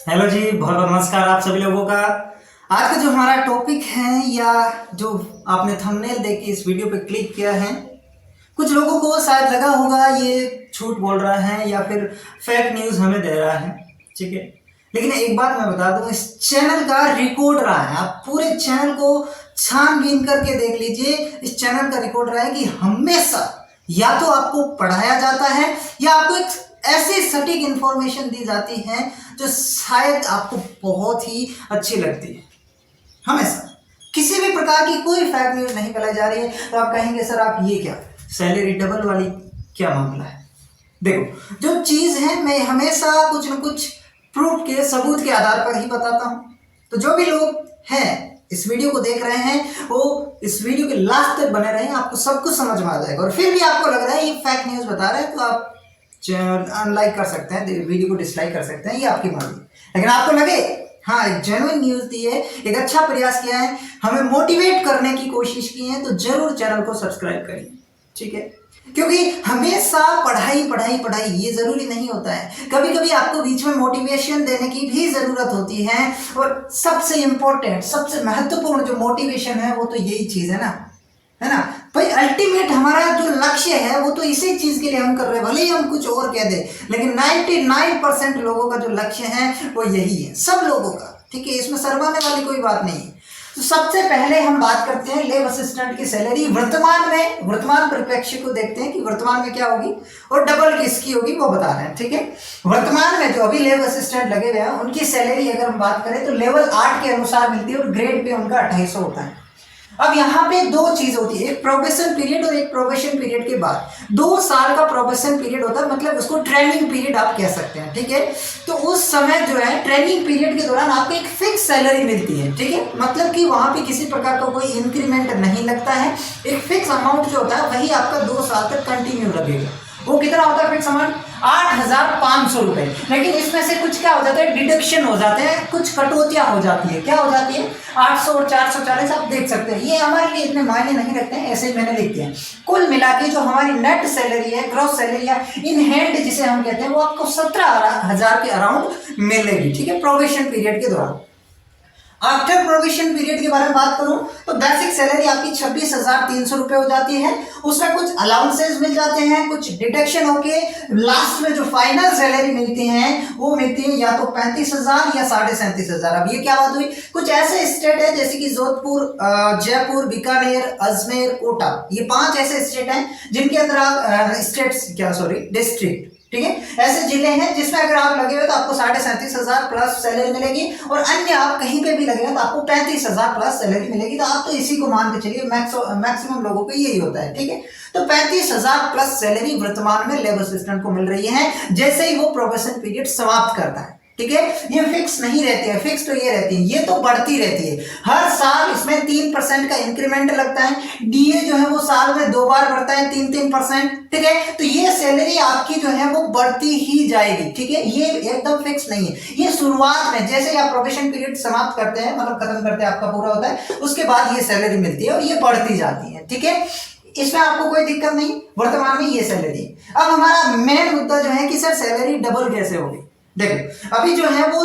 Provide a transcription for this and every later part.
Hello जी, बहुत बहुत नमस्कार आप सभी लोगों का। आज का जो हमारा टॉपिक है या जो आपने थंबनेल देख के इस वीडियो पे क्लिक किया है, कुछ लोगों को शायद लगा होगा ये झूठ बोल रहा है या फिर फेक न्यूज़ हमें दे रहा है, ठीक है। लेकिन एक बात मैं बता दूं, इस चैनल का रिकॉर्ड रहा है, आप पूरे चैनल को छानबीन करके देख लीजिए। इस चैनल का रिकॉर्ड रहा है कि हमेशा या तो आपको पढ़ाया जाता है या आपको एक ऐसी सटीक इंफॉर्मेशन दी जाती है जो शायद आपको बहुत ही अच्छी लगती है। हमेशा किसी भी प्रकार की कोई फेक न्यूज़ नहीं फैलाई जा रही है। तो आप कहेंगे सर आप ये क्या सैलरी डबल वाली क्या मामला है? देखो, जो चीज़ है मैं हमेशा कुछ न कुछ प्रूफ के सबूत के आधार पर ही बताता हूँ। तो जो भी लोग हैं इस वीडियो को देख रहे हैं वो इस वीडियो के लास्ट तक बने रहें, आपको सब कुछ समझ में आ जाएगा। और फिर भी आपको लग रहा है ये फेक न्यूज़ बता रहे हैं तो आप अनलाइक कर सकते हैं, वीडियो को डिसलाइक कर सकते हैं, ये आपकी मर्जी। लेकिन आपको लगे हाँ एक जेन्युइन न्यूज़ दी है, एक अच्छा प्रयास किया है, हमें मोटिवेट करने की कोशिश की है, तो जरूर चैनल को सब्सक्राइब करिए, ठीक है। क्योंकि हमेशा पढ़ाई पढ़ाई पढ़ाई ये जरूरी नहीं होता है, कभी कभी आपको बीच में मोटिवेशन देने की भी जरूरत होती है। और सबसे इंपॉर्टेंट सबसे महत्वपूर्ण जो मोटिवेशन है वो तो यही चीज है ना भाई। अल्टीमेट हमारा जो लक्ष्य है वो तो इसी चीज के लिए हम कर रहे हैं, भले ही हम कुछ और कह दें, लेकिन 99% लोगों का जो लक्ष्य है वो यही है, सब लोगों का, ठीक है। इसमें शर्माने वाली कोई बात नहीं है। तो सबसे पहले हम बात करते हैं लैब असिस्टेंट की सैलरी वर्तमान परिप्रेक्ष्य को देखते हैं कि वर्तमान में क्या होगी और डबल किसकी होगी वो बता रहे हैं, ठीक है। वर्तमान में जो अभी लैब असिस्टेंट लगे हुए हैं उनकी सैलरी अगर हम बात करें तो लेवल 8 के अनुसार मिलती है और ग्रेड पे उनका 2800 होता है। अब यहाँ पे दो चीज होती है, एक प्रोबेशन पीरियड और एक प्रोबेशन पीरियड के बाद 2 साल का प्रोबेशन पीरियड होता है, मतलब उसको ट्रेनिंग पीरियड आप कह सकते हैं, ठीक है। तो उस समय जो है ट्रेनिंग पीरियड के दौरान आपको एक फिक्स सैलरी मिलती है, ठीक है। मतलब कि वहां पे किसी प्रकार का कोई इंक्रीमेंट नहीं लगता है, एक फिक्स अमाउंट जो होता है वही आपका 2 साल तक कंटिन्यू लगेगा। वो कितना होता है फिक्स अमाउंट? 8,500 रुपए। लेकिन इसमें से कुछ क्या हो जाता है, डिडक्शन हो जाते हैं, कुछ कटौतियां हो जाती है। क्या हो जाती है? 800 और 440 आप देख सकते हैं, ये हमारे लिए इतने मायने नहीं रखते हैं, ऐसे ही मैंने लिख दिया। कुल मिला के जो हमारी नेट सैलरी है, ग्रॉस सैलरी या इन हैंड जिसे हम कहते हैं, वो आपको 17,000 के अराउंड मिलेगी, ठीक है, प्रोबेशन पीरियड के दौरान। आफ्टर प्रोबेशन पीरियड के बारे में बात करूं तो बेसिक सैलरी आपकी 26,300 रुपए हो जाती है। उसमें कुछ अलाउंसेस मिल जाते हैं, कुछ डिडक्शन होके लास्ट में जो फाइनल सैलरी मिलती है वो मिलती है या तो 35,000 या 37,500। अब ये क्या बात हुई, कुछ ऐसे स्टेट है जैसे कि जोधपुर, जयपुर, बीकानेर, अजमेर, कोटा, ये 5 ऐसे स्टेट हैं जिनके अंदर आप डिस्ट्रिक्ट, ठीक है, ऐसे जिले हैं जिसमें अगर आप लगे हुए तो आपको 37,500 प्लस सैलरी मिलेगी, और अन्य आप कहीं पे भी लगे हो तो आपको 35,000 प्लस सैलरी मिलेगी। तो आप तो इसी को मान के चलिए, मैक्सिमम लोगों को यही होता है, ठीक है। तो 35,000 प्लस सैलरी वर्तमान में लेबर असिस्टेंट को मिल रही है जैसे ही वो प्रोबेशन पीरियड समाप्त करता है, ठीक है। ये फिक्स नहीं रहती है, फिक्स तो ये रहती है, ये तो बढ़ती रहती है हर साल। इसमें 3% का इंक्रीमेंट लगता है, डीए जो है वो साल में 2 बार बढ़ता है, 3%, ठीक है। तो ये सैलरी आपकी जो है वो बढ़ती ही जाएगी, ठीक है, ये एकदम फिक्स नहीं है। ये शुरुआत में जैसे ही आप प्रोबेशन पीरियड समाप्त करते हैं, मतलब खत्म करते हैं, आपका पूरा होता है, उसके बाद ये सैलरी मिलती है और ये बढ़ती जाती है, ठीक है। इसमें आपको कोई दिक्कत नहीं, वर्तमान में ये सैलरी। अब हमारा मेन मुद्दा जो है कि सर सैलरी डबल कैसे होगी। देखो अभी जो है वो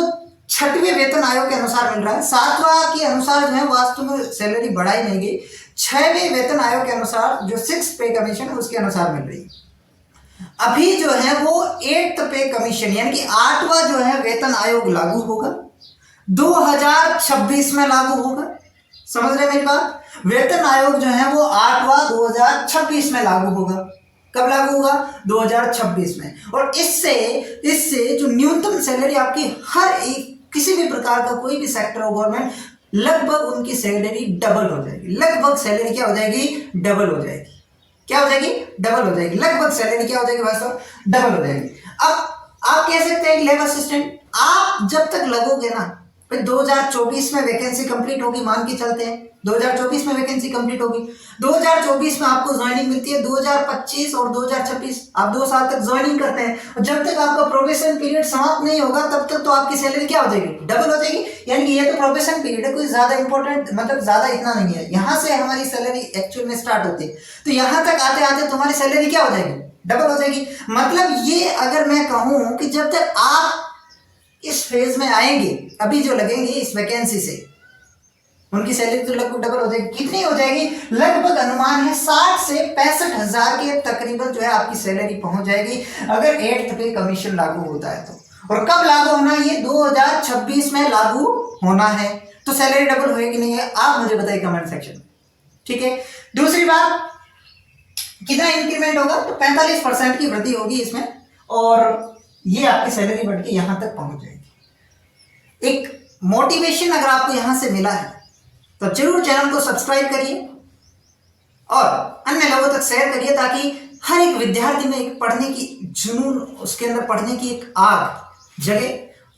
6वें वेतन आयोग के अनुसार मिल रहा है, 7वां के अनुसार जो है वास्तव में सैलरी बढ़ाई नहीं गई, 6वें वेतन आयोग के अनुसार जो 6 पे कमीशन है उसके अनुसार मिल रही है। अभी जो है वो 8th पे कमीशन यानी कि 8वां जो है वेतन आयोग लागू होगा, 2026 में लागू होगा। समझ रहे मेरी बात? वेतन आयोग जो है वो 8वां 2026 में लागू होगा। कब लागू होगा? 2026 में। और इससे जो न्यूनतम सैलरी आपकी हर एक किसी भी प्रकार का कोई भी सेक्टर हो गवर्नमेंट, लगभग उनकी सैलरी डबल हो जाएगी। लगभग सैलरी क्या हो जाएगी? डबल हो जाएगी। क्या हो जाएगी? डबल हो जाएगी। लगभग सैलरी क्या हो जाएगी भाई साहब? डबल हो जाएगी। अब आप कह सकते हैं लेबर असिस्टेंट आप जब तक लगोगे ना, फिर 2024 में वैकेंसी कंप्लीट होगी, मान के चलते हैं 2024 में वैकेंसी कंप्लीट होगी, 2024 में आपको ज्वाइनिंग मिलती है, 2025 और 2026 आप 2 साल तक ज्वाइनिंग करते हैं, और जब तक आपका प्रोबेशन पीरियड समाप्त नहीं होगा तब तक तो आपकी सैलरी क्या हो जाएगी? डबल हो जाएगी। यानी कि ये तो प्रोबेशन पीरियड है, कोई ज्यादा इंपॉर्टेंट मतलब ज्यादा इतना नहीं है, यहाँ से हमारी सैलरी एक्चुअल में स्टार्ट होती है, तो यहाँ तक आते आते तुम्हारी सैलरी क्या हो जाएगी? डबल हो जाएगी। मतलब ये अगर मैं कहूँ कि जब तक आप इस फेज में आएंगे, अभी जो लगेंगे इस वैकेंसी से, उनकी सैलरी तो लगभग डबल हो जाएगी। कितनी हो जाएगी? लगभग अनुमान है 60 से 65 हजार के तकरीबन जो है आपकी सैलरी पहुंच जाएगी अगर 8th पे कमीशन लागू होता है तो। और कब लागू होना है? ये 2026 में लागू होना है। तो सैलरी डबल होगी नहीं है? आप मुझे बताइए कमेंट सेक्शन में, ठीक है। दूसरी बात, कितना इंक्रीमेंट होगा? तो 45% की वृद्धि होगी इसमें, और ये आपकी सैलरी बढ़ के यहां तक पहुंच जाएगी। एक मोटिवेशन अगर आपको यहां से मिला है तो जरूर चैनल को सब्सक्राइब करिए और अन्य लोगों तक शेयर करिए, ताकि हर एक विद्यार्थी में एक पढ़ने की जुनून, उसके अंदर पढ़ने की एक आग जगे।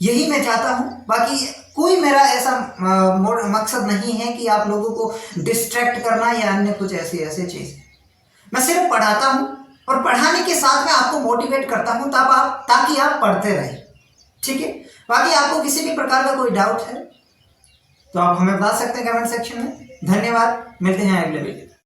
यही मैं चाहता हूं। बाकी कोई मेरा ऐसा मकसद नहीं है कि आप लोगों को डिस्ट्रैक्ट करना या अन्य कुछ ऐसे चीज। मैं सिर्फ पढ़ाता हूं और पढ़ाने के साथ में आपको मोटिवेट करता हूं ताकि आप पढ़ते रहें, ठीक है। बाकी आपको किसी भी प्रकार का कोई डाउट है तो आप हमें बता सकते हैं कमेंट सेक्शन में। धन्यवाद, मिलते हैं अगले वीडियो।